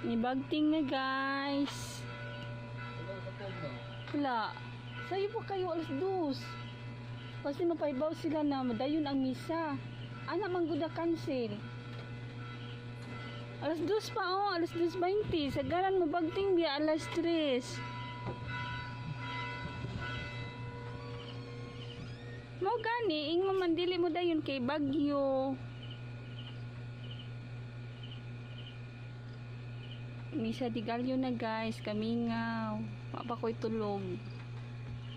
Nibagting na guys. Wala. Sayo pa kayo alas 2. Kasi mapaibaw sila na dayon ang misa. Anak mangguda cancel. Alas 2 pa oh, alas 2:20. Sagaran mo bagting biya alas 3. Mo gani ing mamandili mo dayon kay bagyo. Misa de Gallo na guys, kamingaw. Papa ko'y tulog.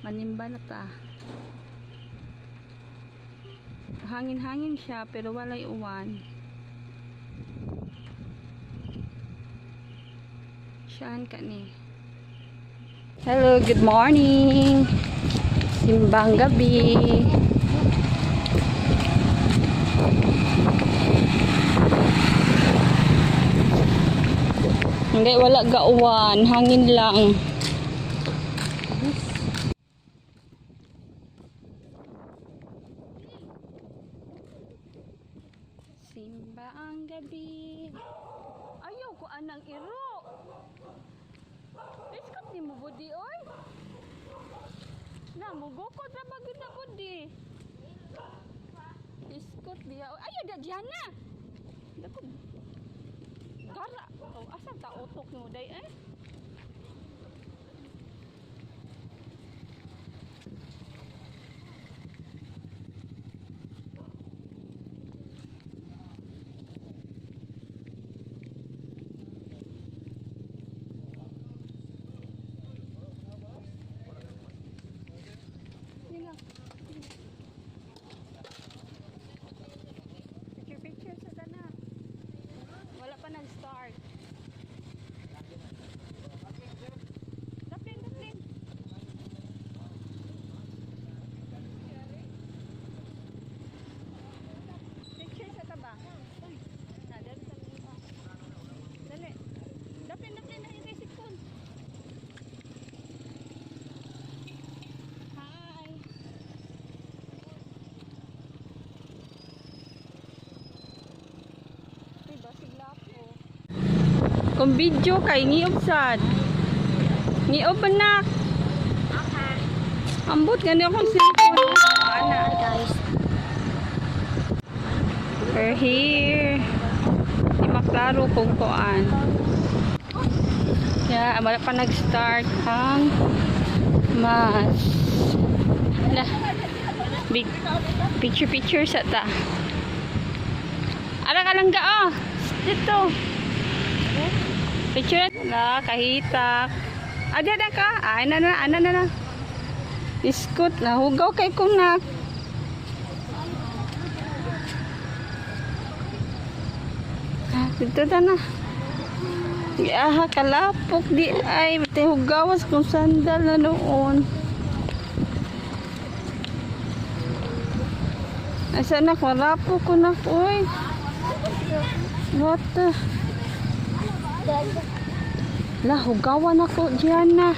Manimba na ta. Hangin-hangin siya pero walay uwan. Saan ka ni? Hello, good morning. Simbang gabi. Hindi, wala gauwan, hangin lang. Simba ang gabi. Ayaw ko anang iro. Iskot ni mo budi oy. Na mugukod ra bagid na budi. Iskot biya. Ayaw da Diana. Dako. Gara. Oh, asa ta utok mo day eh? Picture sa dana. Wala pa nag-start. Daplin. Picture sa taba. Na, dali sa taba. Dali. Daplin na hindi sikon. Hi. Kung video kay ngiob sad. Ngiob anak. Okay. Ambot gani akong cellphone. Ana guys. We're here. Di maklaro kung kuan. Kaya wala pa nag-start ang mas. Lah. Big picture sa ta. Ara ka lang ga oh. Dito. Picture na kahitak. Ada ka? Ana na. Iskot na hugaw kay kunak. Dito na. Giaha kalapok di ay mate hugawas kung sandal na noon. Asa na kalapok ko na oy. What the? Lah, hugawan ako diyan na.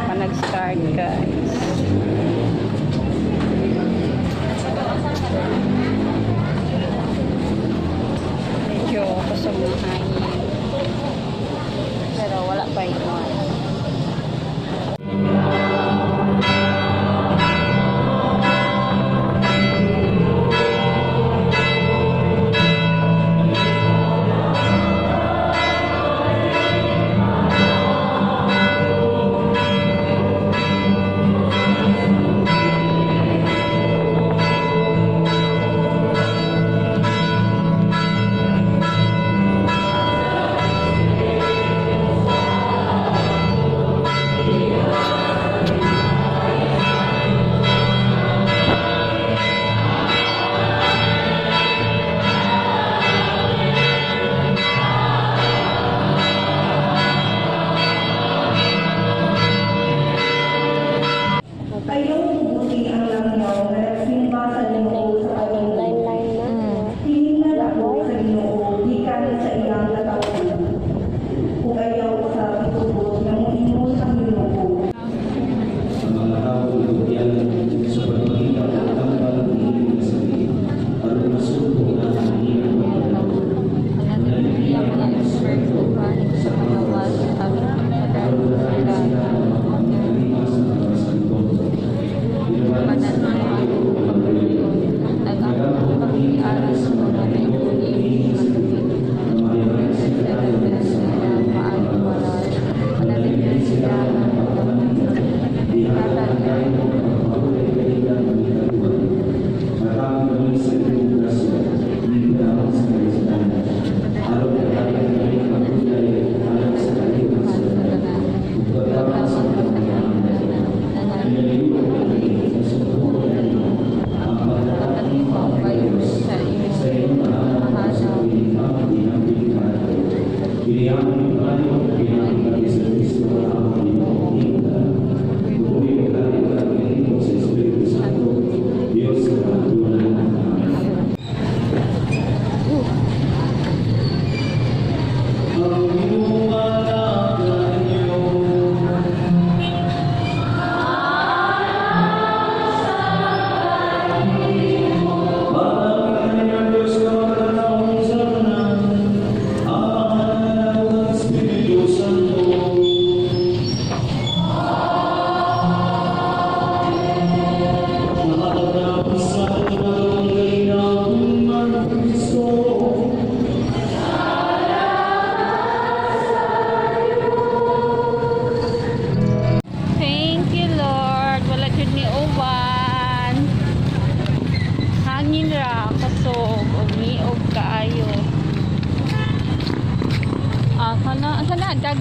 Pa nag-start guys. Medyo kusog ng hangin. Pero wala pa ito.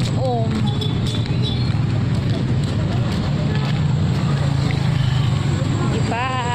Oh. Bye.